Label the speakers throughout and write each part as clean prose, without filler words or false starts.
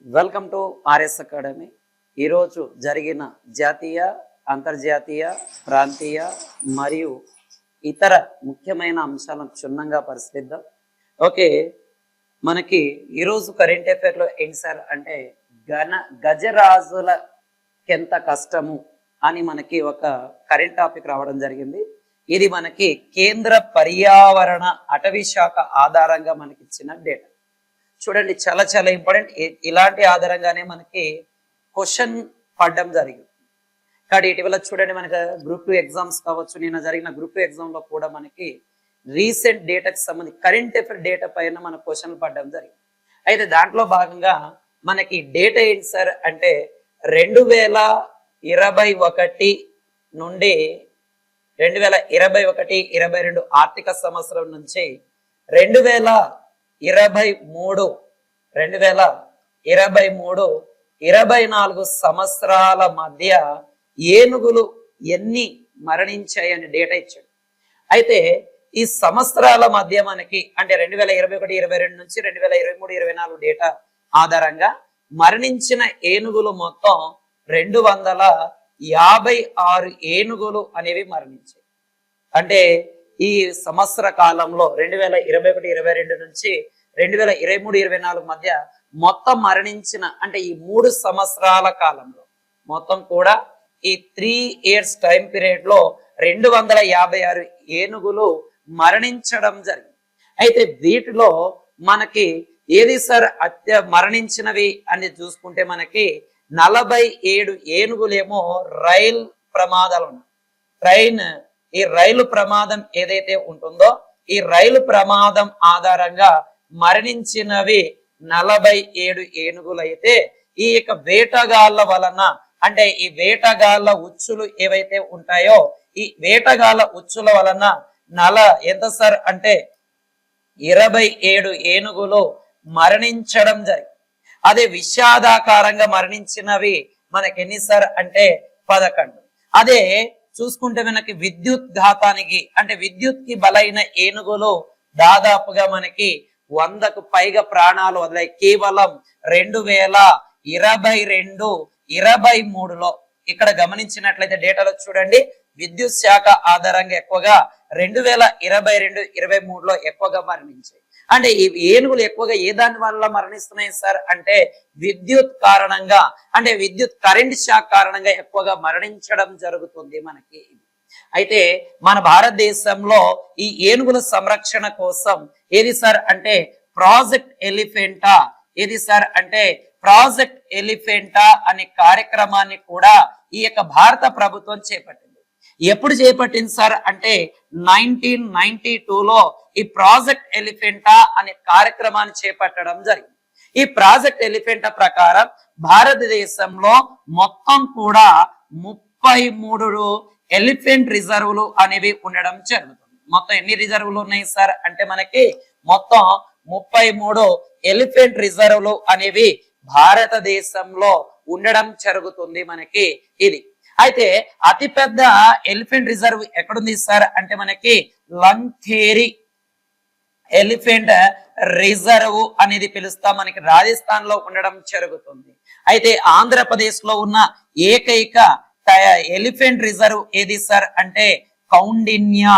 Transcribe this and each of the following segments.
Speaker 1: Welcome to RS academy. ఈరోజు జరిగిన జాతీయ, అంతర్జాతీయ, ప్రాంతీయ మరియు ఇతర ముఖ్యమైన అంశాలను క్షుణ్ణంగా పరిశీలిద్దాం. ఓకే, మనకి ఈరోజు కరెంట్ అఫైర్లో ఏంటి సార్ అంటే గజరాజులకెంత కష్టము అని మనకి ఒక కరెంట్ టాపిక్ రావడం జరిగింది. ఇది మనకి కేంద్ర పర్యావరణ అటవీ శాఖ ఆధారంగా మనకి ఇచ్చిన డేటా. చూడండి, చాలా చాలా ఇంపార్టెంట్. ఇలాంటి ఆధారంగానే మనకి క్వశ్చన్ పడడం జరిగింది. కానీ ఇటీవల చూడండి, మనకి గ్రూప్ 2 ఎగ్జామ్స్ కావచ్చు, నిన్న జరిగిన గ్రూప్ 2 ఎగ్జామ్ లో కూడా మనకి రీసెంట్ డేటాకి సంబంధించి కరెంట్ అఫైర్ డేటా పైన మన క్వశ్చన్లు పడడం జరిగింది. అయితే దాంట్లో భాగంగా మనకి డేటా ఏంటి సార్ అంటే 2021 నుండి 2021-22 ఆర్థిక సంవత్సరం నుంచి 2023-24 సంవత్సరాల మధ్య ఏనుగులు ఎన్ని మరణించాయని డేటా ఇచ్చాడు. అయితే ఈ సంవత్సరాల మధ్య మనకి అంటే 2021-22 నుంచి 2023-24 డేటా ఆధారంగా మరణించిన ఏనుగులు మొత్తం 256 ఏనుగులు అనేవి మరణించాయి. అంటే ఈ సంవత్సర కాలంలో 2021-22 నుంచి 2023-24 మధ్య మొత్తం మరణించిన అంటే ఈ 3 సంవత్సరాల కాలంలో మొత్తం కూడా ఈ 3 ఇయర్స్ టైం పీరియడ్ లో 256 ఏనుగులు మరణించడం జరిగింది. అయితే వీటిలో మనకి ఏది సార్ మరణించినవి అని చూసుకుంటే మనకి 47 ఏనుగులేమో రైలు ప్రమాదాలు ఉన్నాయి. ఈ రైలు ప్రమాదం ఏదైతే ఉంటుందో ఈ రైలు ప్రమాదం ఆధారంగా మరణించినవి 47 ఏనుగులు. అయితే ఈ యొక్క వేటగాళ్ళ వలన అంటే ఈ వేటగాళ్ళ ఉచ్చులు ఏవైతే ఉంటాయో ఈ వేటగాళ్ళ ఉచ్చుల వలన ఎంత సార్ అంటే 27 ఏనుగులు మరణించడం జరిగింది. అదే విషాదాకారంగా మరణించినవి మనకి ఎన్ని సార్ అంటే 11. అదే చూసుకుంటే మనకి విద్యుత్ ఘాతానికి అంటే విద్యుత్ కి బలైన ఏనుగులు దాదాపుగా మనకి 100కు పైగా ప్రాణాలు వదిలాయి. కేవలం 2022-23లో ఇక్కడ గమనించినట్లయితే డేటాలో చూడండి, విద్యుత్ శాఖ ఆధారంగా ఎక్కువగా 2022-23లో ఎక్కువగా మరణించాయి. అంటే ఈ ఏనుగులు ఎక్కువగా ఏ దాని వల్ల మరణిస్తున్నాయి సార్ అంటే విద్యుత్ కారణంగా అంటే విద్యుత్ కరెంట్ షాక్ కారణంగా ఎక్కువగా మరణించడం జరుగుతుంది మనకి. అయితే మన భారతదేశంలో ఈ ఏనుగుల సంరక్షణ కోసం ఏది సార్ అంటే ప్రాజెక్ట్ ఎలిఫెంటా అనే కార్యక్రమాన్ని కూడా ఈ యొక్క భారత ప్రభుత్వం చేపట్టింది. ఎప్పుడు చేపట్టింది సార్ అంటే 1992లో ఈ ప్రాజెక్ట్ ఎలిఫెంటా అనే కార్యక్రమాన్ని చేపట్టడం జరిగింది. ఈ ప్రాజెక్ట్ ఎలిఫెంటా ప్రకారం భారతదేశంలో మొత్తం కూడా 33 ఎలిఫెంట్ రిజర్వులు అనేవి ఉండడం జరుగుతుంది. మొత్తం ఎన్ని రిజర్వులు ఉన్నాయి సార్ అంటే మనకి మొత్తం 33 ఎలిఫెంట్ రిజర్వులు అనేవి భారతదేశంలో ఉండడం జరుగుతుంది మనకి ఇది. అయితే అతిపెద్ద ఎలిఫెంట్ రిజర్వ్ ఎక్కడుంది సార్ అంటే మనకి లంకేరి ఎలిఫెంట్ రిజర్వ్ అనేది పిలుస్తాం, మనకి రాజస్థాన్ లో ఉండడం జరుగుతుంది. అయితే ఆంధ్రప్రదేశ్ లో ఉన్న ఏకైక ఎలిఫెంట్ రిజర్వ్ ఏది సార్ అంటే కౌండిన్యా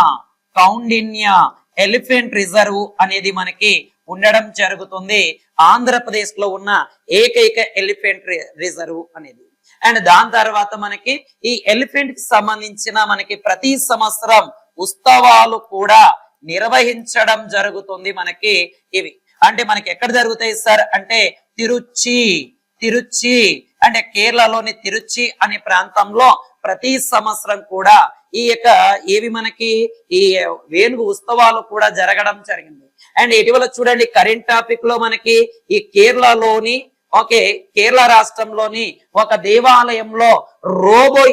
Speaker 1: ఎలిఫెంట్ రిజర్వ్ అనేది మనకి ఉండడం జరుగుతుంది. ఆంధ్రప్రదేశ్ లో ఉన్న ఏకైక ఎలిఫెంట్ రిజర్వ్ అనేది. అండ్ దాని తర్వాత మనకి ఈ ఎలిఫెంట్ కి సంబంధించిన మనకి ప్రతి సంవత్సరం ఉత్సవాలు కూడా నిర్వహించడం జరుగుతుంది మనకి ఇవి. అంటే మనకి ఎక్కడ జరుగుతాయి సార్ అంటే తిరుచి అంటే కేరళలోని తిరుచి అనే ప్రాంతంలో ప్రతి సంవత్సరం కూడా ఈ యొక్క ఏవి మనకి ఈ వేణుగు ఉత్సవాలు కూడా జరగడం జరిగింది. అండ్ ఇటీవల చూడండి కరెంట్ టాపిక్ లో మనకి ఈ కేరళ రాష్ట్రంలోని ఒక దేవాలయంలో రోబో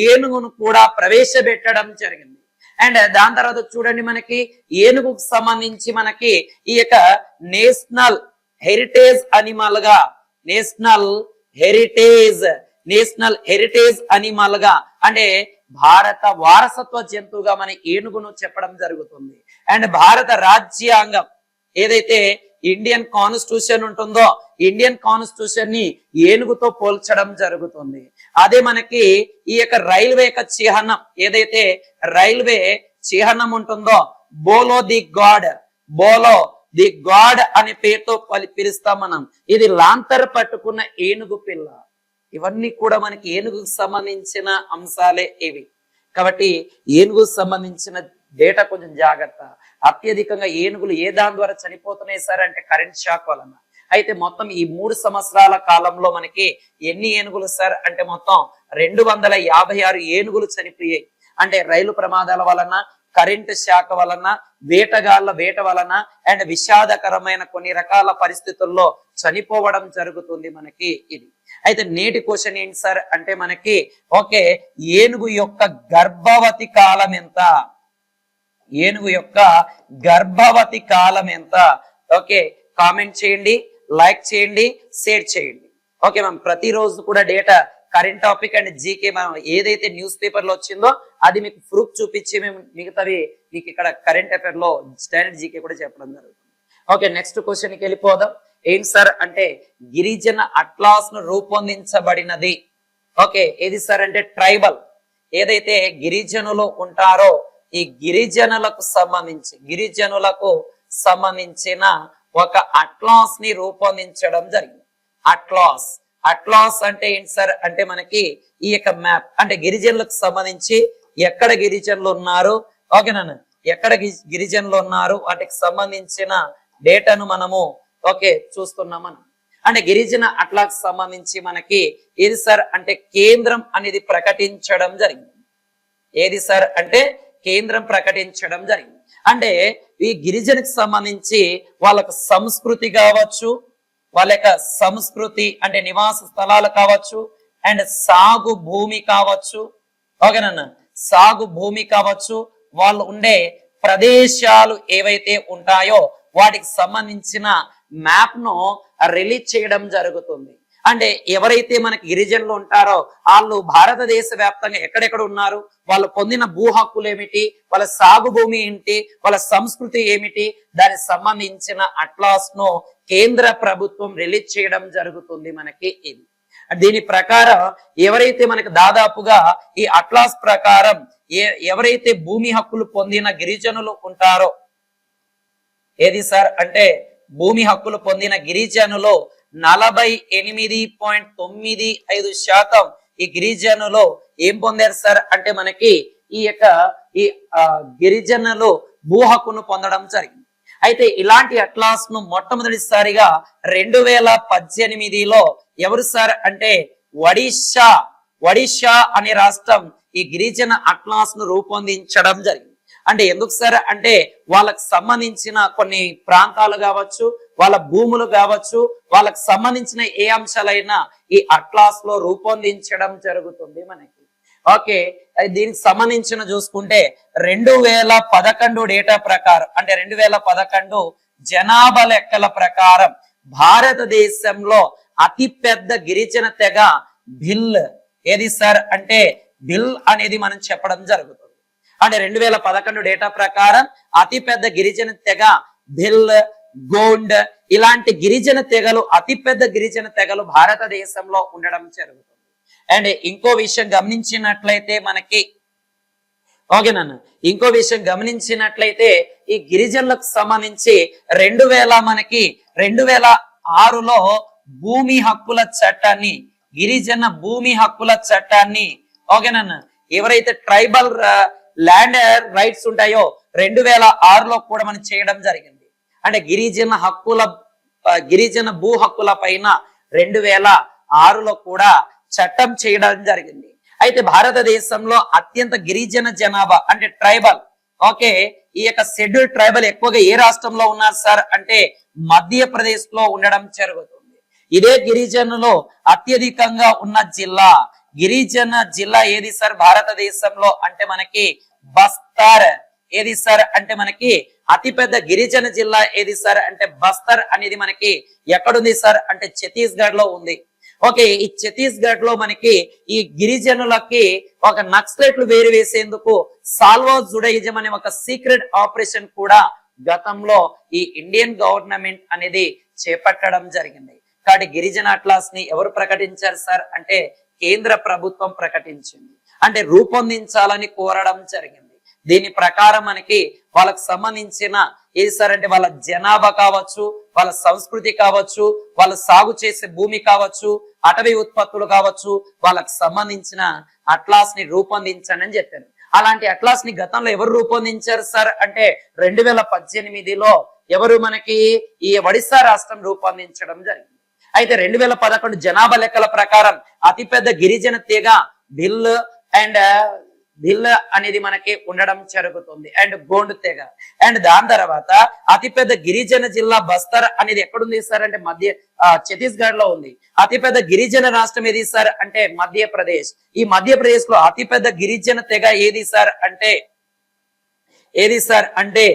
Speaker 1: ఏనుగును కూడా ప్రవేశపెట్టడం జరిగింది. అండ్ దాని తర్వాత చూడండి మనకి ఏనుగుకు సంబంధించి మనకి ఈ యొక్క నేషనల్ హెరిటేజ్ అనిమల్ గా అంటే భారత వారసత్వ జంతువుగా మన ఏనుగును చెప్పడం జరుగుతుంది. అండ్ భారత రాజ్యాంగం ఏదైతే ఇండియన్ కాన్స్టిట్యూషన్ ఉంటుందో ఇండియన్ కాన్స్టిట్యూషన్ ని ఏనుగుతో పోల్చడం జరుగుతుంది. అదే మనకి ఈ యొక్క రైల్వే యొక్క చిహ్నం ఏదైతే రైల్వే చిహ్నం ఉంటుందో బోలో ది గాడ్, బోలో ది గాడ్ అనే పేరుతో పిలుస్తాం మనం. ఇది లాంతర్ పట్టుకున్న ఏనుగు పిల్ల. ఇవన్నీ కూడా మనకి ఏనుగుకు సంబంధించిన అంశాలే ఇవి. కాబట్టి ఏనుగుకు సంబంధించిన డేటా కొంచెం జాగ్రత్త. అత్యధికంగా ఏనుగులు ఏ దాని ద్వారా చనిపోతున్నాయి సార్ అంటే కరెంట్ షాక్ వలన. అయితే మొత్తం ఈ 3 సంవత్సరాల కాలంలో మనకి ఎన్ని ఏనుగులు సార్ అంటే మొత్తం 256 ఏనుగులు చనిపోయాయి. అంటే రైలు ప్రమాదాల వలన, కరెంటు శాఖ వలన, వేటగాళ్ల వేట వలన అండ్ విషాదకరమైన కొన్ని రకాల పరిస్థితుల్లో చనిపోవడం జరుగుతుంది మనకి ఇది. అయితే నేటి క్వశ్చన్ ఏంటి సార్ అంటే మనకి ఓకే ఏనుగు యొక్క గర్భవతి కాలం ఎంత? ఏనుగు యొక్క గర్భవతి కాలం ఎంత? ఓకే కామెంట్ చేయండి, లైక్ చేయండి, షేర్ చేయండి. ఓకే మ్యామ్ ప్రతిరోజు కూడా data current topic and GK మనం ఏదైతే న్యూస్ పేపర్ లో వచ్చిందో అది మీకు ప్రూఫ్ చూపించి మేము మిగతావి మీకు ఇక్కడ కరెంట్ అఫైర్ లో స్టాండర్డ్ జీకే కూడా చెప్పడం జరుగుతుంది. ఓకే నెక్స్ట్ క్వశ్చన్ కి వెళ్ళిపోదాం. ఏం సార్ అంటే గిరిజన అట్లాస్ ను రూపొందించబడినది. ఓకే ఏది సార్ అంటే ట్రైబల్ ఏదైతే గిరిజనులు ఉంటారో ఈ గిరిజనులకు సంబంధించిన ఒక అట్లాస్ ని రూపొందించడం జరిగింది. అట్లాస్ అంటే ఏంటి సార్ అంటే మనకి ఈ యొక్క మ్యాప్ అంటే గిరిజనులకు సంబంధించి ఎక్కడ గిరిజనులు ఉన్నారు ఓకేనా, ఎక్కడ గిరిజనులు ఉన్నారు వాటికి సంబంధించిన డేటాను మనము ఓకే చూస్తున్నాం మనం. అంటే గిరిజన అట్లాకి సంబంధించి మనకి ఏది సార్ అంటే కేంద్రం అనేది ప్రకటించడం జరిగింది. ఏది సార్ అంటే కేంద్రం ప్రకటించడం జరిగింది. అంటే ఈ గిరిజనకు సంబంధించి వాళ్ళకు సంస్కృతి కావచ్చు, వాళ్ళ యొక్క సంస్కృతి అంటే నివాస స్థలాలు కావచ్చు అండ్ సాగు భూమి కావచ్చు ఓకేనా, సాగు భూమి కావచ్చు, వాళ్ళు ఉండే ప్రదేశాలు ఏవైతే ఉంటాయో వాటికి సంబంధించిన మ్యాప్ ను రిలీజ్ చేయడం జరుగుతుంది. అంటే ఎవరైతే మనకి గిరిజనులు ఉంటారో వాళ్ళు భారతదేశ వ్యాప్తంగా ఎక్కడెక్కడ ఉన్నారు, వాళ్ళు పొందిన భూ హక్కులు ఏమిటి, వాళ్ళ సాగు భూమి ఏంటి, వాళ్ళ సంస్కృతి ఏమిటి, దానికి సంబంధించిన అట్లాస్ ను కేంద్ర ప్రభుత్వం రిలీజ్ చేయడం జరుగుతుంది మనకి ఇది. దీని ప్రకారం ఎవరైతే మనకి దాదాపుగా ఈ అట్లాస్ ప్రకారం ఎవరైతే భూమి హక్కులు పొందిన గిరిజనులు ఉంటారో ఏది సార్ అంటే భూమి హక్కులు పొందిన గిరిజనులు 48.95% ఈ గిరిజనులు ఏం పొందారు సార్ అంటే మనకి ఈ యొక్క గిరిజనులు భూ హక్కును పొందడం జరిగింది. అయితే ఇలాంటి అట్లాస్ ను మొట్టమొదటిసారిగా 2018లో ఎవరు సార్ అంటే ఒడిషా అనే రాష్ట్రం ఈ గిరిజన అట్లాస్ ను రూపొందించడం జరిగింది. అంటే ఎందుకు సార్ అంటే వాళ్ళకు సంబంధించిన కొన్ని ప్రాంతాలు కావచ్చు, వాళ్ళ భూములు కావచ్చు, వాళ్ళకు సంబంధించిన ఏ అంశాలైనా ఈ అట్లాస్ లో రూపొందించడం జరుగుతుంది మనకి. ఓకే దీనికి సంబంధించిన చూసుకుంటే 2011 డేటా ప్రకారం అంటే 2011 జనాభా లెక్కల ప్రకారం భారతదేశంలో అతి పెద్ద గిరిజన తెగ భిల్. ఏది సార్ అంటే భిల్ అనేది మనం చెప్పడం జరుగుతుంది. అంటే 2011 డేటా ప్రకారం అతి పెద్ద గిరిజన తెగ భిల్, గోండ్ ఇలాంటి గిరిజన తెగలు అతి పెద్ద గిరిజన తెగలు భారతదేశంలో ఉండడం జరుగుతుంది. అండ్ ఇంకో విషయం గమనించినట్లయితే మనకి ఓకేనా, ఇంకో విషయం గమనించినట్లయితే ఈ గిరిజనులకు సంబంధించి 2006లో భూమి హక్కుల చట్టాన్ని, గిరిజన భూమి హక్కుల చట్టాన్ని ఓకేనా ఎవరైతే ట్రైబల్ ల్యాండ్ రైట్స్ ఉంటాయో 2006లో కూడా మనం చేయడం జరిగింది. అంటే గిరిజన భూ హక్కుల పైన 2006లో కూడా చట్టం చేయడం జరిగింది. అయితే భారతదేశంలో అత్యంత గిరిజన జనాభా అంటే ట్రైబల్ ఓకే ఈ యొక్క షెడ్యూల్ ట్రైబల్ ఎక్కువగా ఏ రాష్ట్రంలో ఉన్నారు సార్ అంటే మధ్యప్రదేశ్ లో ఉండడం జరుగుతుంది. ఇదే గిరిజనులో అత్యధికంగా ఉన్న గిరిజన జిల్లా ఏది సార్ భారతదేశంలో అంటే మనకి బస్తర్. ఏది సార్ అంటే మనకి అతిపెద్ద గిరిజన జిల్లా ఏది సార్ అంటే బస్తర్ అనేది మనకి ఎక్కడుంది సార్ అంటే ఛత్తీస్గఢ్ లో ఉంది. ఓకే ఈ ఛత్తీస్గఢ్ లో మనకి ఈ గిరిజనులకి ఒక నక్సలైట్లు వేరు వేసేందుకు సాల్వో జుడయిజం అనే ఒక సీక్రెట్ ఆపరేషన్ కూడా గతంలో ఈ ఇండియన్ గవర్నమెంట్ అనేది చేపట్టడం జరిగింది. కాబట్టి గిరిజన అట్లాస్ ని ఎవరు ప్రకటించారు సార్ అంటే కేంద్ర ప్రభుత్వం ప్రకటించింది. అంటే రూపొందించాలని కోరడం జరిగింది. దీని ప్రకారం మనకి వాళ్ళకి సంబంధించిన ఏది సార్ అంటే వాళ్ళ జనాభా కావచ్చు, వాళ్ళ సంస్కృతి కావచ్చు, వాళ్ళు సాగు చేసే భూమి కావచ్చు, అటవీ ఉత్పత్తులు కావచ్చు, వాళ్ళకి సంబంధించిన అట్లాస్ ని రూపొందించండి అని చెప్పారు. అలాంటి అట్లాస్ ని గతంలో ఎవరు రూపొందించారు సార్ అంటే 2018లో ఎవరు మనకి ఈ ఒడిశా రాష్ట్రం రూపొందించడం జరిగింది. అయితే 2011 జనాభా లెక్కల ప్రకారం అతిపెద్ద గిరిజన తీగ భిల్ అనేది మనకి ఉండడం జరుగుతుంది అండ్ గోండు తెగ. అండ్ దాని తర్వాత అతిపెద్ద గిరిజన జిల్లా బస్తర్ అనేది ఎక్కడుంది సార్ అంటే ఛత్తీస్గఢ్ లో ఉంది. అతిపెద్ద గిరిజన రాష్ట్రం ఏది సార్ అంటే మధ్యప్రదేశ్. ఈ మధ్యప్రదేశ్ లో అతిపెద్ద గిరిజన తెగ ఏది సార్ అంటే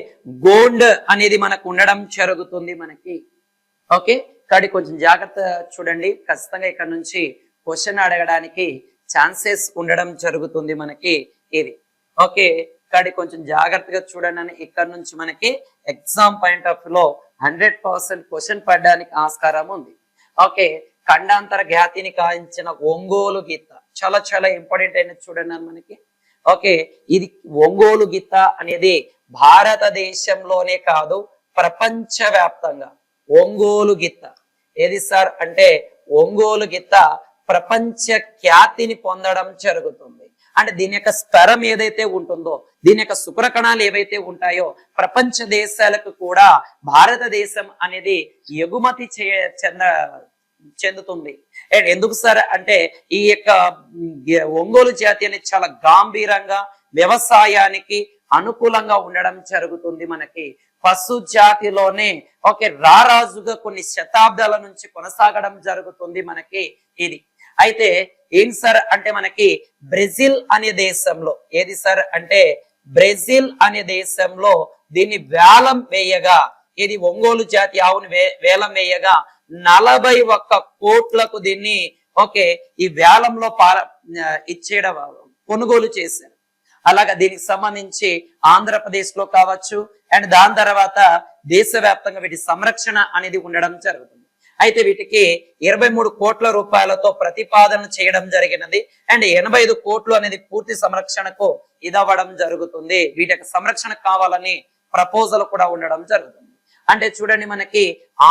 Speaker 1: గోండ్ అనేది మనకు ఉండడం జరుగుతుంది మనకి. ఓకే, కాబట్టి కొంచెం జాగ్రత్త చూడండి. ఖచ్చితంగా ఇక్కడ నుంచి క్వశ్చన్ అడగడానికి ఛాన్సెస్ ఉండడం జరుగుతుంది మనకి ఇది. ఓకే, కాబట్టి కొంచెం జాగ్రత్తగా చూడండి అని ఇక్కడ నుంచి మనకి ఎగ్జామ్ పాయింట్ ఆఫ్ వ్యూ లో 100% క్వశ్చన్ పడడానికి ఆస్కారం ఉంది. ఓకే, ఖండాంతర ఖ్యాతిని కాయించిన ఒంగోలు గీత చాలా చాలా ఇంపార్టెంట్ అయినది చూడండి అని మనకి. ఓకే, ఇది ఒంగోలు గీత అనేది భారతదేశంలోనే కాదు ప్రపంచ వ్యాప్తంగా ఒంగోలు గీత ఏది సార్ అంటే ఒంగోలు గీత ప్రపంచ ఖ్యాతిని పొందడం జరుగుతుంది. అంటే దీని యొక్క స్వరం ఏదైతే ఉంటుందో, దీని యొక్క శుక్రకణాలు ఏవైతే ఉంటాయో ప్రపంచ దేశాలకు కూడా భారతదేశం అనేది ఎగుమతి చెందుతుంది. అండ్ ఎందుకు సార్ అంటే ఈ యొక్క ఒంగోలు జాతి అనేది చాలా గంభీరంగా వ్యవసాయానికి అనుకూలంగా ఉండడం జరుగుతుంది మనకి. పశు జాతిలోనే ఓకే రారాజుగా కొన్ని శతాబ్దాల నుంచి కొనసాగడం జరుగుతుంది మనకి ఇది. అయితే ఏం సార్ అంటే మనకి బ్రెజిల్ అనే దేశంలో ఏది సార్ అంటే బ్రెజిల్ అనే దేశంలో దీన్ని వేలం వేయగా, ఇది ఒంగోలు జాతి ఆవుని వేలం వేయగా 41 కోట్లకు దీన్ని ఓకే ఈ వేలంలో ఇచ్చేయడం కొనుగోలు చేశారు. అలాగా దీనికి సంబంధించి ఆంధ్రప్రదేశ్ లో కావచ్చు అండ్ దాని తర్వాత దేశవ్యాప్తంగా వీటి సంరక్షణ అనేది ఉండడం జరుగుతుంది. అయితే వీటికి 23 కోట్ల రూపాయలతో ప్రతిపాదన చేయడం జరిగినది అండ్ 85 కోట్లు అనేది పూర్తి సంరక్షణకు ఇదవ్వడం జరుగుతుంది. వీటి యొక్క సంరక్షణ కావాలని ప్రపోజల్ కూడా ఉండడం జరుగుతుంది. అంటే చూడండి మనకి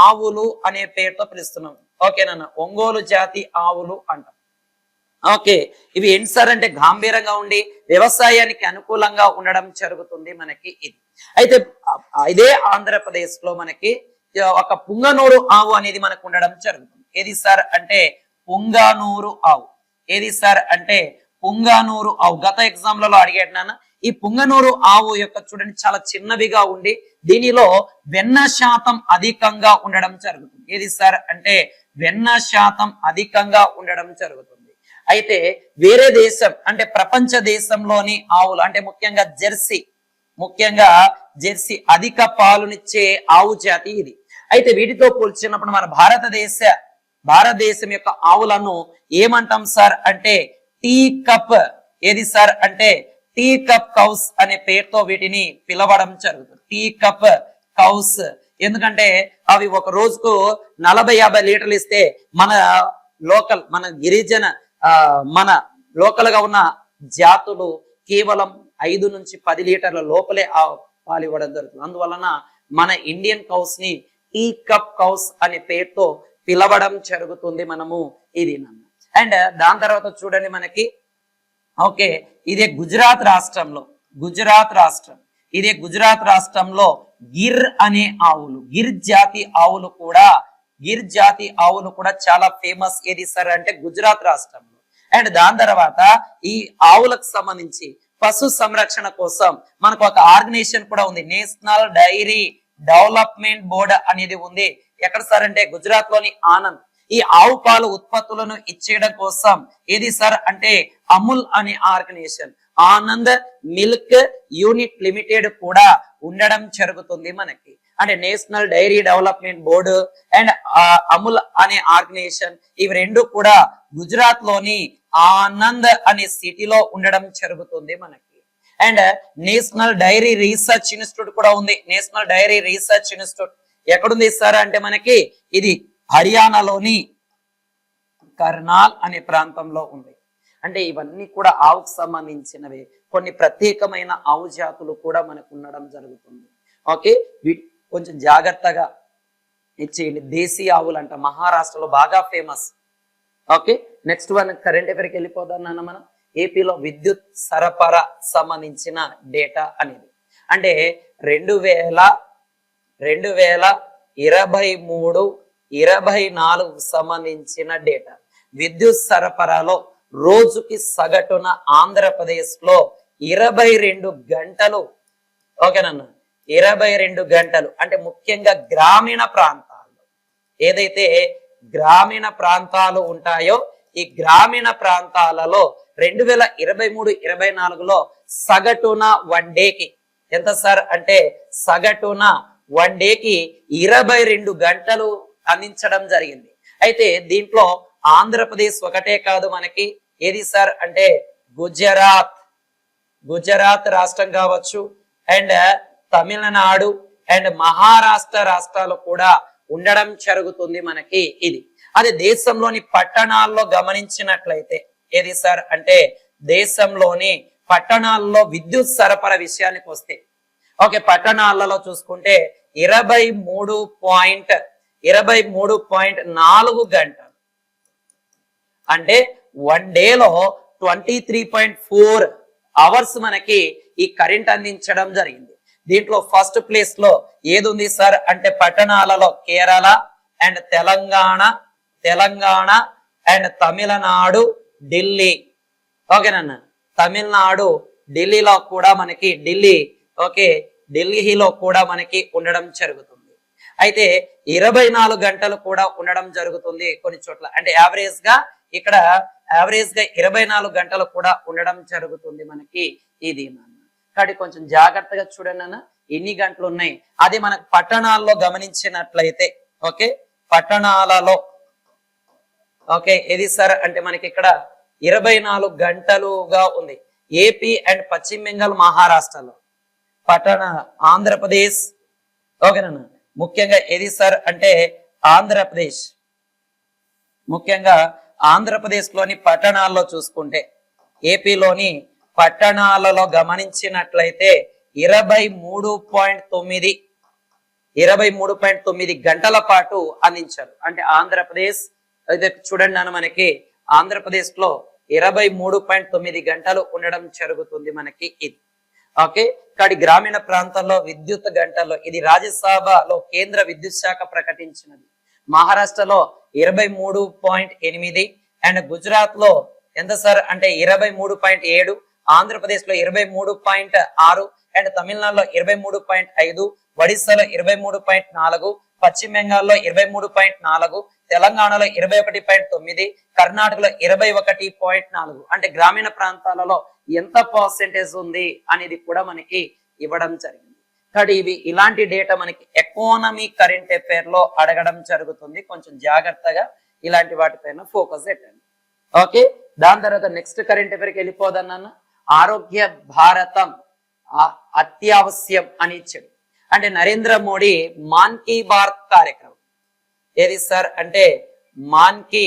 Speaker 1: ఆవులు అనే పేరుతో పిలుస్తున్నాం. ఓకేనా, ఒంగోలు జాతి ఆవులు అంటాం. ఓకే, ఇవి ఏంటి సార్ అంటే గంభీరంగా ఉండి వ్యవసాయానికి అనుకూలంగా ఉండడం జరుగుతుంది మనకి ఇది. అయితే ఇదే ఆంధ్రప్రదేశ్ లో మనకి ఒక పుంగనూరు ఆవు అనేది మనకు ఉండడం జరుగుతుంది. ఏది సార్ అంటే పుంగనూరు ఆవు. ఏది సార్ అంటే పుంగనూరు ఆవు. గత ఎగ్జామ్లలో అడిగేటన్నా ఈ పుంగనూరు ఆవు యొక్క చూడండి చాలా చిన్నవిగా ఉండి దీనిలో వెన్న శాతం అధికంగా ఉండడం జరుగుతుంది. ఏది సార్ అంటే వెన్న శాతం అధికంగా ఉండడం జరుగుతుంది. అయితే వేరే దేశం అంటే ప్రపంచ దేశంలోని ఆవులు అంటే ముఖ్యంగా జెర్సీ అధిక పాలునిచ్చే ఆవు జాతి ఇది. అయితే వీటితో పోల్చినప్పుడు మన భారతదేశం యొక్క ఆవులను ఏమంటాం సార్ అంటే టీ కప్. ఏది సార్ అంటే టీ కప్ కౌస్ అనే పేరుతో వీటిని పిలవడం జరుగుతుంది. Tea cup cows. ఎందుకంటే అవి ఒక రోజుకు 40-50 లీటర్లు ఇస్తే మన గిరిజన మన లోకల్ గా ఉన్న జాతులు కేవలం 5 నుంచి 10 లీటర్ల లోపలే పాలు ఇవ్వడం జరుగుతుంది. అందువలన మన ఇండియన్ కౌస్ ని టీ కప్ కౌస్ అనే పేరుతో పిలవడం జరుగుతుంది మనము ఇది. అండ్ దాని తర్వాత చూడండి మనకి ఓకే ఇదే గుజరాత్ రాష్ట్రంలో గిర్ అనే ఆవులు, గిర్ జాతి ఆవులు కూడా చాలా ఫేమస్. ఏది సార్ అంటే గుజరాత్ రాష్ట్రంలో. అండ్ దాని తర్వాత ఈ ఆవులకు సంబంధించి పశు సంరక్షణ కోసం మనకు ఒక ఆర్గనైజేషన్ కూడా ఉంది, నేషనల్ డైరీ డెవలప్మెంట్ బోర్డ్ అనేది ఉంది. ఎక్కడ సార్ అంటే గుజరాత్ లోని ఆనంద్. ఈ ఆవు పాలు ఉత్పత్తులను ఇచ్చేయడం కోసం ఏది సార్ అంటే అమూల్ అనే organization, Anand milk unit limited కూడా ఉండడం జరుగుతుంది మనకి. అంటే national dairy development board and Amul అనే ఆర్గనైజేషన్ ఇవి రెండు కూడా గుజరాత్ లోని ఆనంద్ అనే సిటీలో ఉండడం జరుగుతుంది మనకి. And national dairy research institute కూడా ఉంది. నేషనల్ డైరీ రీసెర్చ్ ఇన్స్టిట్యూట్ ఎక్కడుంది సార్ అంటే మనకి ఇది హర్యానాలోని కర్నాల్ అనే ప్రాంతంలో ఉంది. అంటే ఇవన్నీ కూడా ఆవుకు సంబంధించినవి. కొన్ని ప్రత్యేకమైన ఆవు జాతులు కూడా మనకు ఉండడం జరుగుతుంది. ఓకే, కొంచెం జాగ్రత్తగా ఇచ్చేయండి. దేశీ ఆవులు అంట మహారాష్ట్రలో బాగా famous. Okay, next one current అఫైర్కి వెళ్ళిపోదాం నాన్న. మనం ఏపీలో విద్యుత్ సరఫరా సంబంధించిన డేటా అనేది అంటే 2023-24 సంబంధించిన డేటా. విద్యుత్ సరఫరాలో రోజుకి సగటున ఆంధ్రప్రదేశ్ లో 22 గంటలు. ఓకేనన్న, 22 గంటలు అంటే ముఖ్యంగా గ్రామీణ ప్రాంతాల్లో ఏదైతే గ్రామీణ ప్రాంతాలు ఉంటాయో ఈ గ్రామీణ ప్రాంతాలలో 2023-24లో సగటున వన్ డేకి ఎంత సార్ అంటే సగటున వన్ డేకి 22 గంటలు అందించడం జరిగింది. అయితే దీంట్లో ఆంధ్రప్రదేశ్ ఒకటే కాదు మనకి. ఏది సార్ అంటే గుజరాత్ రాష్ట్రం కావచ్చు, అండ్ తమిళనాడు అండ్ మహారాష్ట్ర రాష్ట్రాలు కూడా ఉండడం జరుగుతుంది మనకి ఇది. అది దేశంలోని పట్టణాల్లో గమనించినట్లయితే ఏది సార్ అంటే దేశంలోని పట్టణాల్లో విద్యుత్ సరఫరా విషయానికి వస్తే ఓకే, పట్టణాలలో చూసుకుంటే 23.4 గంటలు అంటే వన్ డేలో 23.4 అవర్స్ మనకి ఈ కరెంట్ అందించడం జరిగింది. దీంట్లో ఫస్ట్ ప్లేస్ లో ఏది ఉంది సార్ అంటే పట్టణాలలో కేరళ అండ్ తెలంగాణ అండ్ తమిళనాడు, ఢిల్లీ. ఓకేనన్న, తమిళనాడు ఢిల్లీలో కూడా మనకి ఢిల్లీలో కూడా మనకి ఉండడం జరుగుతుంది. అయితే 24 గంటలు కూడా ఉండడం జరుగుతుంది కొన్ని చోట్ల. అంటే యావరేజ్ గా 24 గంటలు కూడా ఉండడం జరుగుతుంది మనకి ఇది. కాబట్టి కొంచెం జాగ్రత్తగా చూడండి అన్న ఎన్ని గంటలు ఉన్నాయి. అది మనకు పట్టణాల్లో గమనించినట్లయితే ఓకే, పట్టణాలలో ఓకే ఏది సార్ అంటే మనకి ఇక్కడ 24 గంటలుగా ఉంది. ఏపీ అండ్ పశ్చిమ బెంగాల్, మహారాష్ట్రలో ఆంధ్రప్రదేశ్ ఓకేనా, ముఖ్యంగా ఏది సార్ అంటే ఆంధ్రప్రదేశ్, ముఖ్యంగా ఆంధ్రప్రదేశ్ లోని పట్టణాల్లో చూసుకుంటే ఏపీలోని పట్టణాలలో గమనించినట్లయితే 23.9 గంటల పాటు అందించారు. అంటే ఆంధ్రప్రదేశ్ అయితే చూడండి నాన్న మనకి ఆంధ్రప్రదేశ్ లో 23.9 గంటలు ఉండడం జరుగుతుంది మనకి ఇది. ఓకే, కానీ గ్రామీణ ప్రాంతాల్లో విద్యుత్ గంటల్లో ఇది రాజ్యసభలో కేంద్ర విద్యుత్ శాఖ ప్రకటించినది. మహారాష్ట్రలో 23.8 అండ్ గుజరాత్ లో ఎంత సార్ అంటే 23.7, ఆంధ్రప్రదేశ్ లో 23.6 అండ్ తమిళనాడులో 23.5, ఒడిస్సాలో 23.4, పశ్చిమ బెంగాల్లో 23.4, తెలంగాణలో 21.9, కర్ణాటకలో 21.4. అంటే గ్రామీణ ప్రాంతాలలో ఎంత పర్సెంటేజ్ ఉంది అనేది కూడా మనకి ఇవ్వడం జరిగింది. కాబట్టి ఇవి ఇలాంటి డేటా మనకి ఎకానమీ కరెంట్ అఫైర్ లో అడగడం జరుగుతుంది. కొంచెం జాగ్రత్తగా ఇలాంటి వాటిపైన ఫోకస్ పెట్టండి. ఓకే, దాని తర్వాత నెక్స్ట్ కరెంట్ అఫైర్కి వెళ్ళిపోదన్నాను. ఆరోగ్య భారతం అత్యవశ్యం అని ఇచ్చాడు. అంటే నరేంద్ర మోడీ మాన్ కీ బాత్ కార్యక్రమం ఏది సార్ అంటే మాన్ కీ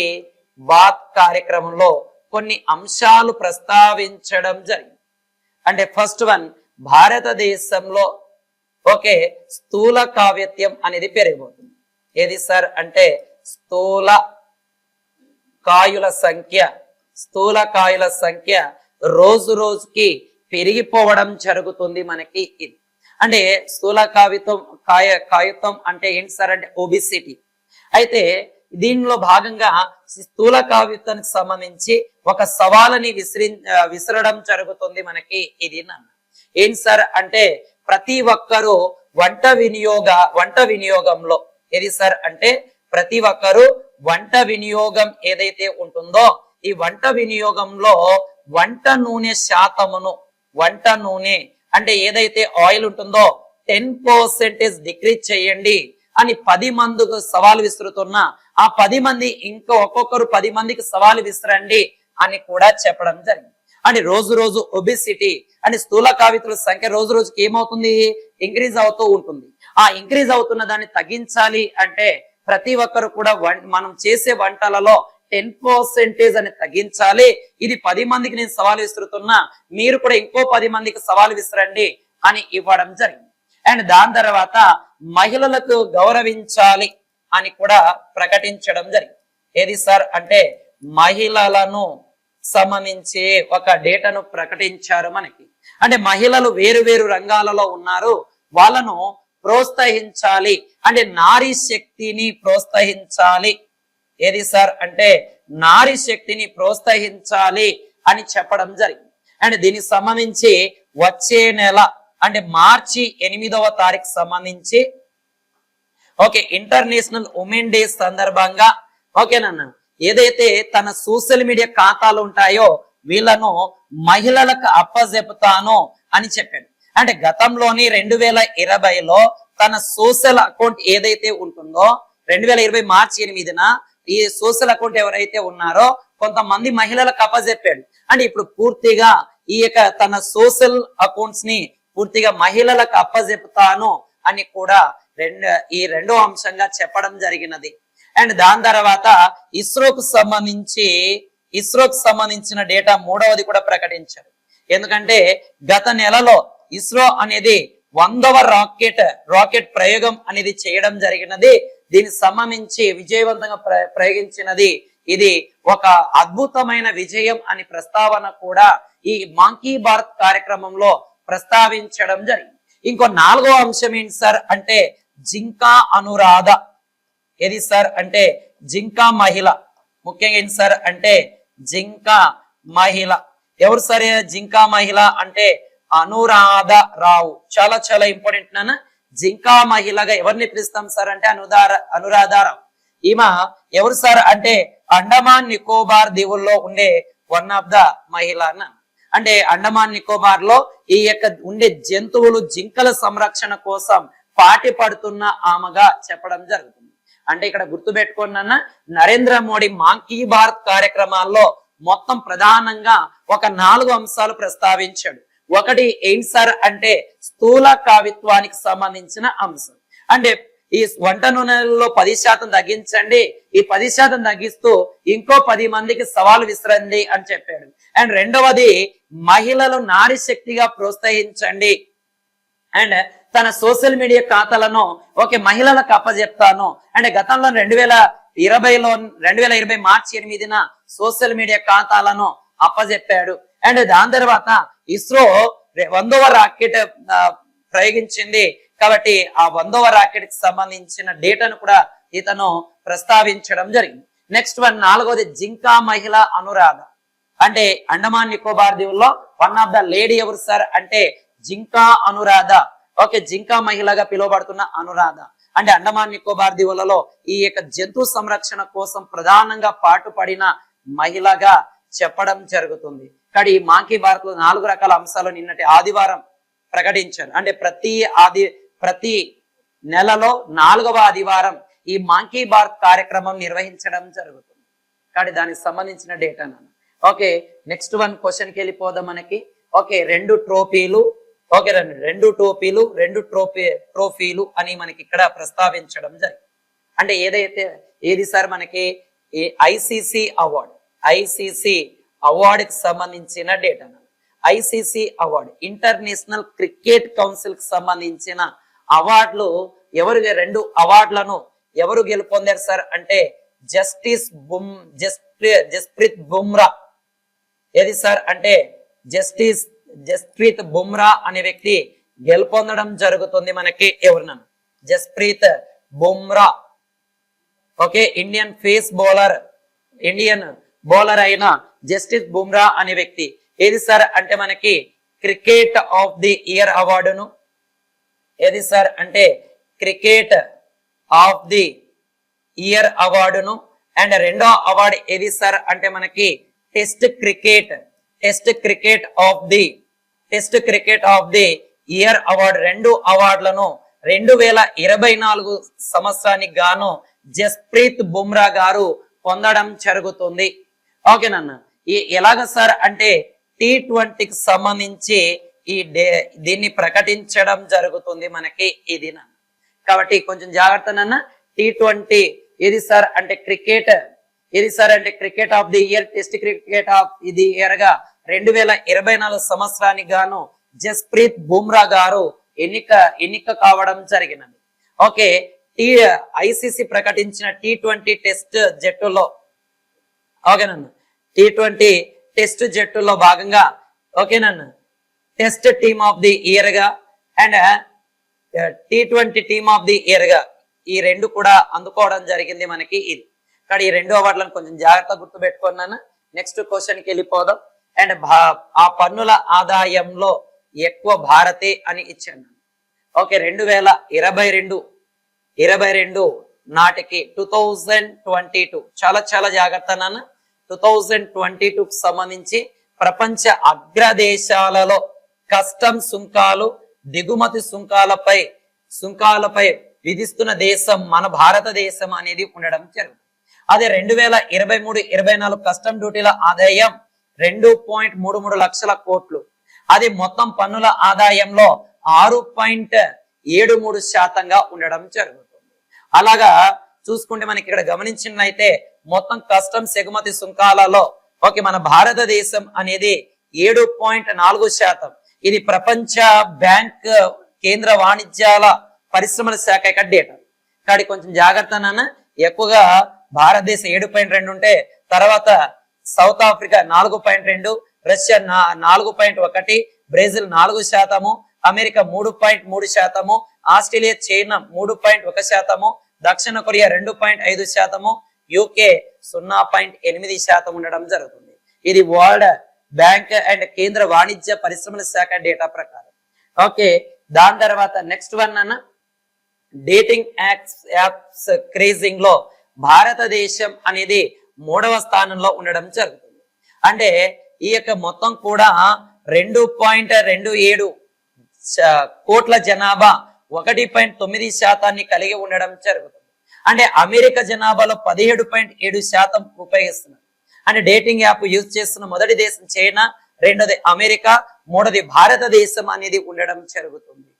Speaker 1: బాత్ కార్యక్రమంలో కొన్ని అంశాలు ప్రస్తావించడం జరిగింది. అంటే ఫస్ట్ వన్, భారతదేశంలో ఓకే స్థూల కావ్యత్యం అనేది పెరిగిపోతుంది. ఏది సార్ అంటే స్థూల కాయుల సంఖ్య రోజు రోజుకి పెరిగిపోవడం జరుగుతుంది మనకి ఇది. అంటే స్థూల కాయుత్వం అంటే ఏంటి సార్ అంటే ఒబిసిటీ. అయితే దీనిలో భాగంగా స్థూల కావ్యత్వానికి సంబంధించి ఒక సవాలుని విసరడం జరుగుతుంది మనకి ఇది. ఏంటి సార్ అంటే ప్రతి ఒక్కరూ వంట వినియోగంలో ఏది సార్ అంటే ప్రతి ఒక్కరూ వంట వినియోగం ఏదైతే ఉంటుందో ఈ వంట వినియోగంలో వంట నూనె అంటే ఏదైతే ఆయిల్ ఉంటుందో 10% డిక్రీజ్ చేయండి అని 10 మందికి సవాల్ విసురుతున్నా ఆ 10 మంది ఇంకా ఒక్కొక్కరు 10 మందికి సవాల్ విసరండి అని కూడా చెప్పడం జరిగింది. అంటే రోజు రోజు ఒబిసిటీ అంటే స్థూలకావితుల సంఖ్య రోజు రోజుకి ఏమవుతుంది, ఇంక్రీజ్ అవుతూ ఉంటుంది. ఆ ఇంక్రీజ్ అవుతున్న దాన్ని తగ్గించాలి అంటే ప్రతి ఒక్కరు కూడా మనం చేసే వంటలలో 10% అని తగ్గించాలి. ఇది 10 మందికి నేను సవాల్ విసురుతున్నా, మీరు కూడా ఇంకో 10 మందికి సవాల్ విసరండి అని ఇవ్వడం జరిగింది. అండ్ దాని తర్వాత మహిళలకు గౌరవించాలి అని కూడా ప్రకటించడం జరిగింది. ఏది సార్ అంటే మహిళలను సంబంధించి ఒక డేటాను ప్రకటించారు మనకి. అంటే మహిళలు వేరు వేరు రంగాలలో ఉన్నారు, వాళ్ళను ప్రోత్సహించాలి అంటే నారీ శక్తిని ప్రోత్సహించాలి. ఏది సార్ అంటే నారీ శక్తిని ప్రోత్సహించాలి అని చెప్పడం జరిగింది. అండ్ దీనికి సంబంధించి వచ్చే నెల అంటే మార్చి 8వ తారీఖు సంబంధించి ఓకే ఇంటర్నేషనల్ ఉమెన్ డే సందర్భంగా ఓకేనన్నా ఏదైతే తన సోషల్ మీడియా ఖాతాలు ఉంటాయో వీళ్ళను మహిళలకు అప్పజెపుతాను అని చెప్పాడు. అంటే గతంలోని 2020లో తన సోషల్ అకౌంట్ ఏదైతే ఉంటుందో 2020 మార్చి 8న ఈ సోషల్ అకౌంట్ ఎవరైతే ఉన్నారో కొంతమంది మహిళలకు అప్పజెప్పాడు. అంటే ఇప్పుడు పూర్తిగా ఈ యొక్క తన సోషల్ అకౌంట్స్ ని పూర్తిగా మహిళలకు అప్పజెపుతాను అని కూడా ఈ రెండో అంశంగా చెప్పడం జరిగినది. అండ్ దాని తర్వాత ఇస్రోకు సంబంధించిన డేటా మూడవది కూడా ప్రకటించారు. ఎందుకంటే గత నెలలో ఇస్రో అనేది 100వ రాకెట్ ప్రయోగం అనేది చేయడం జరిగినది. దీనికి సంబంధించి విజయవంతంగా ప్రయోగించినది. ఇది ఒక అద్భుతమైన విజయం అని ప్రస్తావన కూడా ఈ మన్ కీ బాత్ కార్యక్రమంలో ప్రస్తావించడం జరిగింది. ఇంకో 4వ అంశం ఏంటి సార్ అంటే జింకా అనురాధ. ఏది సార్ అంటే జింకా మహిళ. ముఖ్యంగా ఏంటి సార్ అంటే జింకా మహిళ. ఎవరు సరే జింకా మహిళ అంటే అనురాధ రావు. చాలా చాలా ఇంపార్టెంట్ నాన్న. జింకా మహిళగా ఎవరిని పిలుస్తాం సార్ అంటే అనురాధ రావు. ఈమె ఎవరు సార్ అంటే అండమాన్ నికోబార్ దీవుల్లో ఉండే వన్ ఆఫ్ ద మహిళ అన్న. అంటే అండమాన్ నికోబార్ లో ఈ యొక్క ఉండే జంతువులు జింకల సంరక్షణ కోసం పాటి పడుతున్న ఆమెగా చెప్పడం జరుగుతుంది. అంటే ఇక్కడ గుర్తుపెట్టుకున్న నరేంద్ర మోడీ మన్ కీ బాత్ కార్యక్రమాల్లో మొత్తం ప్రధానంగా ఒక 4 అంశాలు ప్రస్తావించాడు. ఒకటి ఏంటి సార్ అంటే స్థూల కావిత్వానికి సంబంధించిన అంశం. అంటే ఈ వంట నూనెలలో 10% తగ్గించండి, ఈ 10% తగ్గిస్తూ ఇంకో 10 మందికి సవాల్ విసరండి అని చెప్పాడు. అండ్ రెండవది మహిళలు నారీ శక్తిగా ప్రోత్సహించండి. అండ్ తన సోషల్ మీడియా ఖాతాలను మహిళలకు అప్పచెప్తాను అంటే గతంలో 2020 మార్చి 8న సోషల్ మీడియా ఖాతాలను అప్పచెప్పాడు. అండ్ దాని తర్వాత ఇస్రో 100వ రాకెట్ ప్రయోగించింది కాబట్టి ఆ 100వ రాకెట్ కి సంబంధించిన డేటాను కూడా ఇతను ప్రస్తావించడం జరిగింది. నెక్స్ట్ వన్ 4వది జింకా మహిళ అనురాధ. అంటే అండమాన్ నికోబార్ దీవుల్లో వన్ ఆఫ్ ద లేడీ ఎవరు సార్ అంటే జింకా అనురాధ. జింకా మహిళగా పిలువబడుతున్న అనురాధ అంటే అండమాన్ నికోబార్ దీవులలో ఈ యొక్క జంతు సంరక్షణ కోసం ప్రధానంగా పాటుపడిన మహిళగా చెప్పడం జరుగుతుంది. కానీ ఈ మన్ కీ బాత్ లో 4 రకాల అంశాలు నిన్నటి ఆదివారం ప్రకటించారు. అంటే ప్రతి నెలలో 4వ ఆదివారం ఈ మన్ కీ బాత్ కార్యక్రమం నిర్వహించడం జరుగుతుంది. కానీ దానికి సంబంధించిన డేటా నెక్స్ట్ వన్ క్వశ్చన్ కి వెళ్ళిపోదాం. మనకి 2 ట్రోఫీలు 2 టోపీలు 2 ట్రోఫీలు అని మనకి ఇక్కడ ప్రస్తావించడం జరిగింది. అంటే ఏది సార్ మనకి ఐసీసీ అవార్డుకి సంబంధించిన data. ICC award international cricket council కి సంబంధించిన అవార్డులు 2 అవార్డులను ఎవరు గెలుపొందారు సార్ అంటే జస్ప్రీత్ బుమ్రా. ఏది సార్ అంటే జస్ప్రీత్ బుమ్రా అనే వ్యక్తి గెలుపొందడం జరుగుతుంది. మనకి ఎవరిన జస్ప్రీత్ బుమ్రా ఇండియన్ బౌలర్ అయిన జస్ప్రీత్ బుమ్రా అనే వ్యక్తి. ఏది సార్ అంటే మనకి క్రికెట్ ఆఫ్ ది ఇయర్ అవార్డును ఏది సార్ అంటే క్రికెట్ ఆఫ్ ది ఇయర్ అవార్డును అండ్ రెండో అవార్డు ఏది సార్ అంటే మనకి test cricket of the year award. 2 అవార్డులను 2024 సంవత్సరానికి గాను జస్ప్రీత్ బుమ్రా గారు పొందడం జరుగుతుంది. ఓకేనన్న. ఎలాగ సార్ అంటే T20కి సంబంధించి దీన్ని ప్రకటించడం జరుగుతుంది మనకి ఇది నాన్న. కాబట్టి కొంచెం జాగ్రత్త నాన్న. T20 ఏది సార్ అంటే క్రికెట్, ఏది సార్ అంటే cricket of the year, test cricket of the year గా 2024 సంవత్సరానికి గాను జస్ప్రీత్ బుమ్రా గారు ఎన్నిక కావడం జరిగినది. ఓకే, ఐసీసీ ప్రకటించిన T20 టెస్ట్ జట్టులో, ఓకేనన్న, T20 టెస్ట్ జట్టులో భాగంగా, ఓకేనన్న, test team of the year గా and T20 team of the year గా ఈ రెండు కూడా అందుకోవడం జరిగింది మనకి ఇది. కానీ ఈ రెండు అవార్డులను కొంచెం జాగ్రత్తగా గుర్తు పెట్టుకున్నాను. నెక్స్ట్ క్వశ్చన్కి వెళ్ళిపోదాం. అండ్ ఆ పన్నుల ఆదాయంలో ఎక్కువ భారతే అని ఇచ్చాను. ఓకే, 2022 నాటికి 2022 చాలా జాగ్రత్త నాన్న. 2022కు సంబంధించి ప్రపంచ అగ్రదేశాలలో కస్టమ్ సుంకాలు, దిగుమతి సుంకాలపై విధిస్తున్న దేశం మన భారతదేశం అనేది ఉండడం జరుగుతుంది. అదే 2023-24 కస్టమ్ డ్యూటీల ఆదాయం 2.33 లక్షల కోట్లు. అది మొత్తం పన్నుల ఆదాయంలో 6.73% ఉండడం జరుగుతుంది. అలాగా చూసుకుంటే మనకి ఇక్కడ గమనించినట్లయితే మొత్తం కస్టమ్స్ ఎగుమతి సుంకాలలో ఓకే మన భారతదేశం అనేది 7.4%. ఇది ప్రపంచ బ్యాంక్ కేంద్ర వాణిజ్యాల పరిశ్రమల శాఖ యొక్క డేటా. కానీ కొంచెం జాగ్రత్త నాన్న. ఎక్కువగా భారతదేశం 7.2 ఉంటే తర్వాత south Africa 4.2, Russia 4.1, Brazil 4%, America 3.3%, Australia, China 3.1%, దక్షిణ కొరియా 2.5%, యూకే 0.8% ఉండడం జరుగుతుంది. ఇది వరల్డ్ బ్యాంక్ అండ్ కేంద్ర వాణిజ్య పరిశ్రమల శాఖ డేటా ప్రకారం. ఓకే, దాని తర్వాత నెక్స్ట్ వన్ అన్న, డేటింగ్ యాప్స్ క్రేజింగ్ లో భారతదేశం అనేది 3వ స్థానంలో ఉండడం జరుగుతుంది. అంటే ఈ యొక్క మొత్తం కూడా 2.27 కోట్ల జనాభా 1.9% కలిగి ఉండడం జరుగుతుంది. అంటే అమెరికా జనాభాలో 17.7% ఉపయోగిస్తున్నారు. అంటే డేటింగ్ యాప్ యూజ్ చేస్తున్న మొదటి దేశం చైనా, రెండోది అమెరికా, మూడోది భారతదేశం అనేది ఉండడం జరుగుతుంది.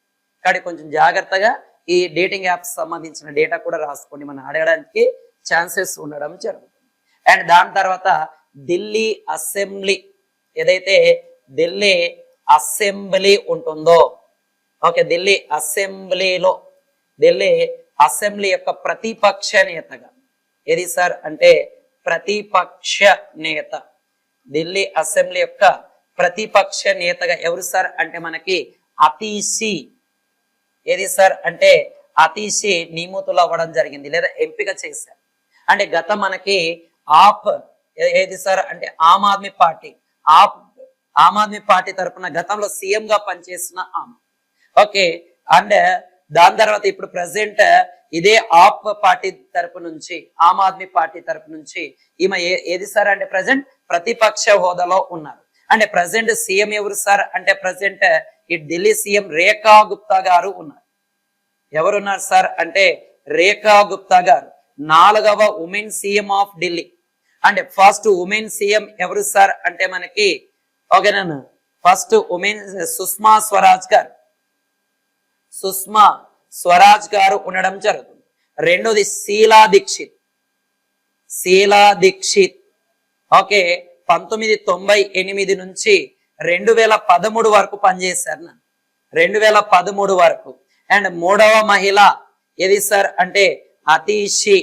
Speaker 1: కాబట్టి కొంచెం జాగ్రత్తగా ఈ డేటింగ్ యాప్స్ సంబంధించిన డేటా కూడా రాసుకోండి, మనం అడగడానికి ఛాన్సెస్ ఉండడం జరుగుతుంది. అండ్ దాని తర్వాత ఢిల్లీ అసెంబ్లీ, ఏదైతే ఢిల్లీ అసెంబ్లీ ఉంటుందో, ఓకే ఢిల్లీ అసెంబ్లీ యొక్క ప్రతిపక్ష నేతగా ఏది సార్ అంటే ప్రతిపక్ష నేత, ఢిల్లీ అసెంబ్లీ యొక్క ప్రతిపక్ష నేతగా ఎవరు సార్ అంటే మనకి అతీషి, ఏది సార్ అంటే అతీషి నియమితులు అవ్వడం జరిగింది లేదా ఎంపిక చేశారు. అంటే గత మనకి ఆప్ ఏది సార్ అంటే ఆమ్ ఆద్మీ పార్టీ తరఫున గతంలో సీఎం గా పనిచేసిన ఆమె. ఓకే, అండ్ దాని తర్వాత ఇప్పుడు ప్రజెంట్ ఇదే ఆప్ పార్టీ తరపు నుంచి, ఆమ్ ఆద్మీ పార్టీ తరపు నుంచి ఈమె ఏది సార్ అంటే ప్రజెంట్ ప్రతిపక్ష హోదాలో ఉన్నారు. అంటే ప్రజెంట్ సీఎం ఎవరు సార్ అంటే ప్రజెంట్ ఈ ఢిల్లీ సీఎం రేఖా గుప్తా గారు ఉన్నారు. ఎవరున్నారు సార్ అంటే రేఖా గుప్తా గారు 4వ ఉమెన్ సీఎం ఆఫ్ ఢిల్లీ. అంటే ఫస్ట్ ఉమెన్ సీఎం ఎవరు సార్ అంటే మనకి ఓకేనా, ఫస్ట్ ఉమెన్ సుష్మా స్వరాజ్ గారు ఉండడం జరుగుతుంది. రెండోది షీలా దీక్షిత్ ఓకే 1998 నుంచి 2013 వరకు పనిచేశారు, 2013 వరకు. అండ్ 3వ మహిళ ఏది సార్ అంటే అతీషి.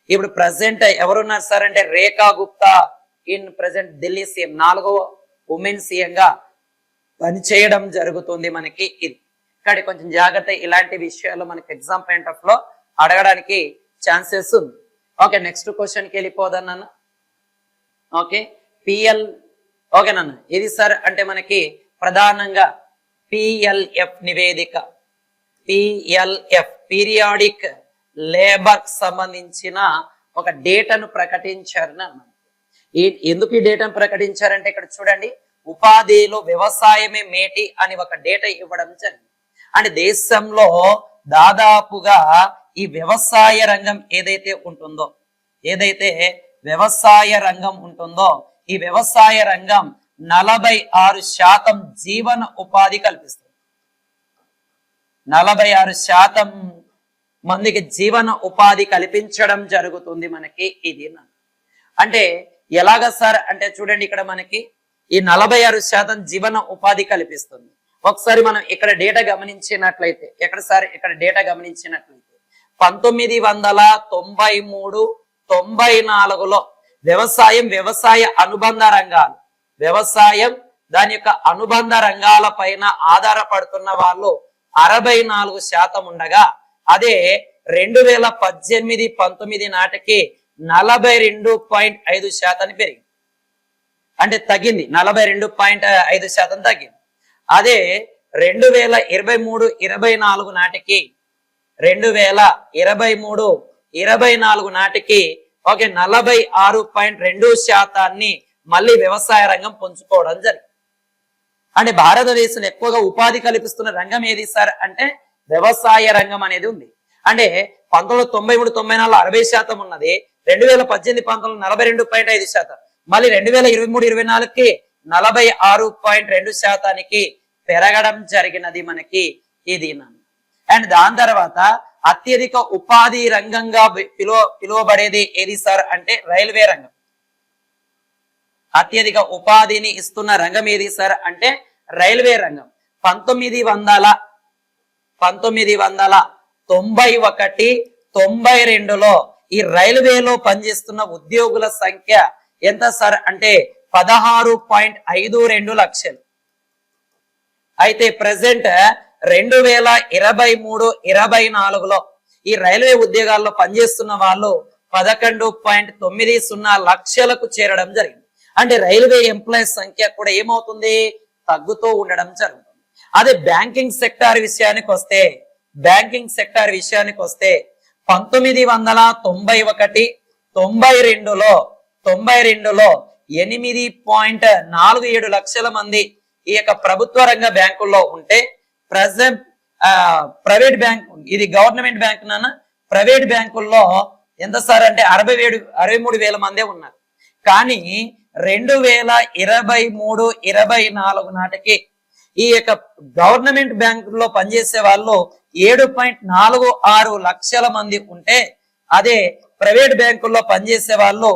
Speaker 1: ఇప్పుడు ప్రజెంట్ ఎవరున్నారు సార్ అంటే Rekha Gupta in present Delhi CM, 4వ ఉమెన్ సీఎం గా పనిచేయడం జరుగుతుంది మనకి ఇది. కానీ కొంచెం జాగ్రత్త, ఇలాంటి విషయాలు మనకి ఎగ్జామ్ పాయింట్ ఆఫ్ లో అడగడానికి ఛాన్సెస్ ఉంది. ఓకే, నెక్స్ట్ క్వశ్చన్కి వెళ్ళిపోదన్న. ఓకే, పిఎల్ ఓకేనన్న, ఇది సార్ అంటే మనకి ప్రధానంగా పిఎల్ఎఫ్ నివేదిక, పీరియాడిక్ లేబర్ సంబంధించిన ఒక డేటాను ప్రకటించారు. ఎందుకు ఈ డేటాను ప్రకటించారంటే ఇక్కడ చూడండి, ఉపాధిలో వ్యవసాయమే మేటి అని ఒక డేటా ఇవ్వడం జరిగింది. అంటే దేశంలో దాదాపుగా ఈ వ్యవసాయ రంగం ఏదైతే ఉంటుందో ఈ వ్యవసాయ రంగం 46% జీవన ఉపాధి కల్పిస్తుంది. 46% మందికి జీవన ఉపాధి కల్పించడం జరుగుతుంది మనకి ఇది. అంటే ఎలాగ సార్ అంటే చూడండి, ఇక్కడ మనకి ఈ 46% జీవన ఉపాధి కల్పిస్తుంది. ఒకసారి మనం ఇక్కడ డేటా గమనించినట్లయితే, ఎక్కడ సార్ ఇక్కడ డేటా గమనించినట్లయితే 1993-94లో వ్యవసాయ అనుబంధ రంగాలు, వ్యవసాయం దాని యొక్క అనుబంధ రంగాల పైన ఆధారపడుతున్న వాళ్ళు 64% ఉండగా, అదే 2018-19 నాటికి 42.5% పెరిగింది. అంటే తగ్గింది, 42.5% తగ్గింది. అదే 2023-24 నాటికి 2023-24 నాటికి 46.2% మళ్ళీ వ్యవసాయ రంగం పుంజుకోవడం జరిగింది. అంటే భారతదేశంలో ఎక్కువగా ఉపాధి కల్పిస్తున్న రంగం ఏది సార్ అంటే వ్యవసాయ రంగం అనేది ఉంది. అంటే 1993-94 60% ఉన్నది, 2018-19 42.5%, మళ్ళీ 2023-24కి 46.2% పెరగడం జరిగినది మనకి ఇది. అండ్ దాని తర్వాత అత్యధిక ఉపాధి రంగంగా పిలువబడేది ఏది సార్ అంటే రైల్వే రంగం. అత్యధిక ఉపాధిని ఇస్తున్న రంగం ఏది సార్ అంటే రైల్వే రంగం. 1991-92లో ఈ రైల్వేలో పనిచేస్తున్న ఉద్యోగుల సంఖ్య ఎంత సార్ అంటే 16.52 లక్షలు. అయితే ప్రెసెంట్ 2023-24లో ఈ రైల్వే ఉద్యోగాల్లో పనిచేస్తున్న వాళ్ళు 11.90 లక్షలకు చేరడం జరిగింది. అంటే రైల్వే ఎంప్లాయీస్ సంఖ్య కూడా ఏమవుతుంది, తగ్గుతూ ఉండడం జరుగుతుంది. అదే బ్యాంకింగ్ సెక్టార్ విషయానికి వస్తే 1991-92లో 8.47 లక్షల మంది ఈ యొక్క ప్రభుత్వ రంగ బ్యాంకుల్లో ఉంటే, ప్రజెంట్ ప్రైవేట్ బ్యాంక్, ఇది గవర్నమెంట్ బ్యాంక్ నాన్న, ప్రైవేట్ బ్యాంకుల్లో ఎంత సార్ అంటే 63,000 మందే ఉన్నారు. కానీ 2023-24 నాటికి ఈ యొక్క గవర్నమెంట్ బ్యాంకుల్లో పనిచేసే వాళ్ళు 7.46 లక్షల మంది ఉంటే, అదే ప్రైవేట్ బ్యాంకుల్లో పనిచేసే వాళ్ళు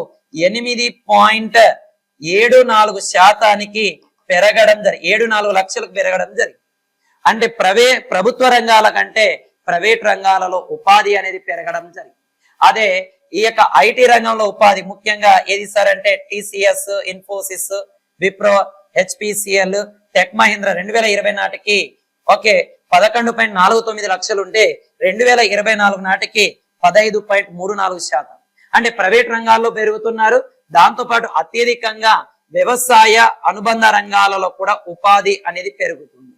Speaker 1: 8.74% పెరగడం జరిగింది, 7.4 లక్షలకు పెరగడం జరిగింది. అంటే ప్రభుత్వ రంగాల కంటే ప్రైవేట్ రంగాలలో ఉపాధి అనేది పెరగడం జరిగింది. అదే ఈ యొక్క ఐటీ రంగంలో ఉపాధి ముఖ్యంగా ఏది సార్ అంటే TCS, Infosys, Wipro, HPCL, tech Mahindra 2020 నాటికి 11.49 లక్షలు ఉంటే 2024 నాటికి 15.34%. అంటే ప్రైవేట్ రంగాల్లో పెరుగుతున్నారు. దాంతో పాటు అత్యధికంగా వ్యవసాయ అనుబంధ రంగాలలో కూడా ఉపాధి అనేది పెరుగుతుంది.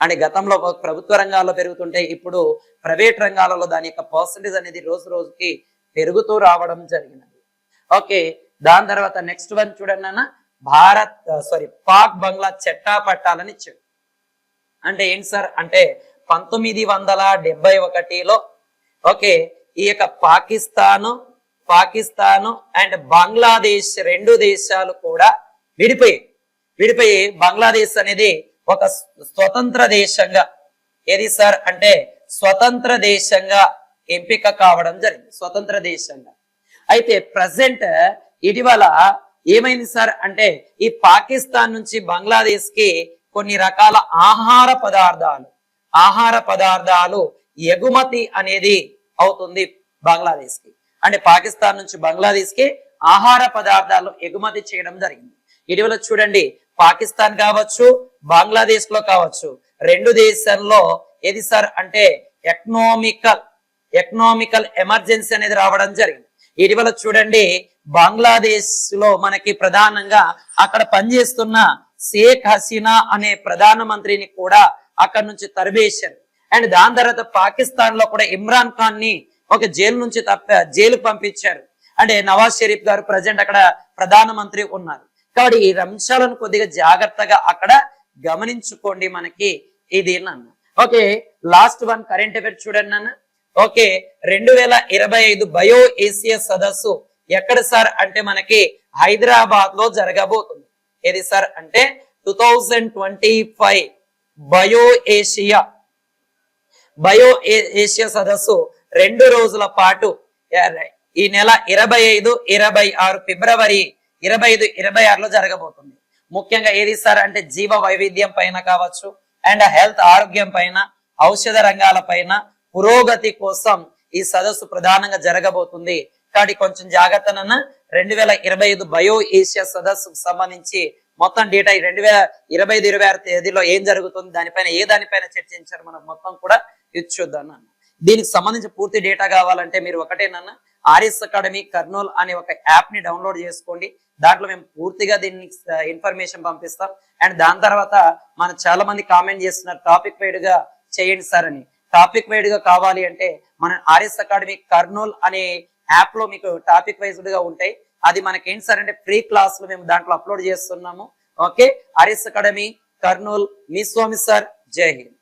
Speaker 1: అంటే గతంలో ప్రభుత్వ రంగాల్లో పెరుగుతుంటే ఇప్పుడు ప్రైవేట్ రంగాలలో దాని యొక్క పర్సంటేజ్ అనేది రోజు రోజుకి పెరుగుతూ రావడం జరిగినది. దాని తర్వాత నెక్స్ట్ వన్ చూడండి అన్న, పాక్ బంగ్లా చట్టా పట్టాలని ఇచ్చాడు. అంటే ఏంటి సార్ అంటే 1971లో ఈ యొక్క పాకిస్తాను అండ్ బంగ్లాదేశ్ రెండు దేశాలు కూడా విడిపోయి బంగ్లాదేశ్ అనేది ఒక స్వతంత్ర దేశంగా ఏది సార్ అంటే స్వతంత్ర దేశంగా ఎంపిక కావడం జరిగింది, స్వతంత్ర దేశంగా. అయితే ప్రజెంట్ ఇటీవల ఏమైంది సార్ అంటే ఈ పాకిస్తాన్ నుంచి బంగ్లాదేశ్ కి కొన్ని రకాల ఆహార పదార్థాలు ఎగుమతి అనేది అవుతుంది బంగ్లాదేశ్ కి. అంటే పాకిస్తాన్ నుంచి బంగ్లాదేశ్ కి ఆహార పదార్థాలు ఎగుమతి చేయడం జరిగింది. ఇటీవల చూడండి, పాకిస్తాన్ కావచ్చు, బంగ్లాదేశ్ లో కావచ్చు, రెండు దేశాల్లో ఏది సార్ అంటే ఎకనామికల్ ఎమర్జెన్సీ అనేది రావడం జరిగింది. ఇటీవల చూడండి, బంగ్లాదేశ్ లో మనకి ప్రధానంగా అక్కడ పనిచేస్తున్న షేక్ హసీనా అనే ప్రధానమంత్రిని కూడా అక్కడ నుంచి తరివేశారు. అండ్ దాని తర్వాత పాకిస్తాన్ లో కూడా ఇమ్రాన్ ఖాన్ ని ఒక జైలు నుంచి జైలుకు పంపించారు. అంటే నవాజ్ షరీఫ్ గారు ప్రజెంట్ అక్కడ ప్రధానమంత్రి ఉన్నారు. కాబట్టి ఈ అంశాలను కొద్దిగా జాగ్రత్తగా అక్కడ గమనించుకోండి మనకి ఇది అన్న. లాస్ట్ వన్ కరెంట్ అఫైర్ చూడండి అన్న. 2025 బయో ఏసియా సదస్సు ఎక్కడ సార్ అంటే మనకి హైదరాబాద్ లో జరగబోతుంది. ఏది సార్ అంటే 2025 బయో ఏషియా సదస్సు 2 రోజుల పాటు ఈ నెల 25, 26 ఫిబ్రవరి 25, 26లో జరగబోతుంది. ముఖ్యంగా ఏది సార్ అంటే జీవ వైవిధ్యం పైన కావచ్చు, అండ్ హెల్త్ ఆరోగ్యం పైన, ఔషధ రంగాల పైన పురోగతి కోసం ఈ సదస్సు ప్రధానంగా జరగబోతుంది. కాబట్టి కొంచెం జాగ్రత్తనన్న 2025 బయో ఏషియా సదస్సుకు సంబంధించి మొత్తం డేటా 2025, 26 తేదీలో ఏం జరుగుతుంది, దానిపైన చర్చించారు మనం మొత్తం కూడా ఇది చూద్దాం అన్న. దీనికి సంబంధించి పూర్తి డేటా కావాలంటే మీరు ఒకటేనన్నా ఆర్ఎస్ అకాడమీ కర్నూల్ అనే ఒక యాప్ ని డౌన్లోడ్ చేసుకోండి. దాంట్లో మేము పూర్తిగా దీన్ని ఇన్ఫర్మేషన్ పంపిస్తాం. అండ్ దాని తర్వాత మన చాలా మంది కామెంట్ చేస్తున్నారు టాపిక్ వైడ్ గా చేయండి సార్ అని. టాపిక్ వైడ్ గా కావాలి అంటే మన ఆర్ఎస్ అకాడమీ కర్నూల్ అనే యాప్ లో మీకు టాపిక్ వైజ్డ్ గా ఉంటాయి. అది మనకి ఏంటి సార్ అంటే ఫ్రీ క్లాసులు మేము దాంట్లో అప్లోడ్ చేస్తున్నాము. ఓకే, ఆర్ఎస్ అకాడమీ కర్నూల్, మీ స్వామి సార్, జై హింద్.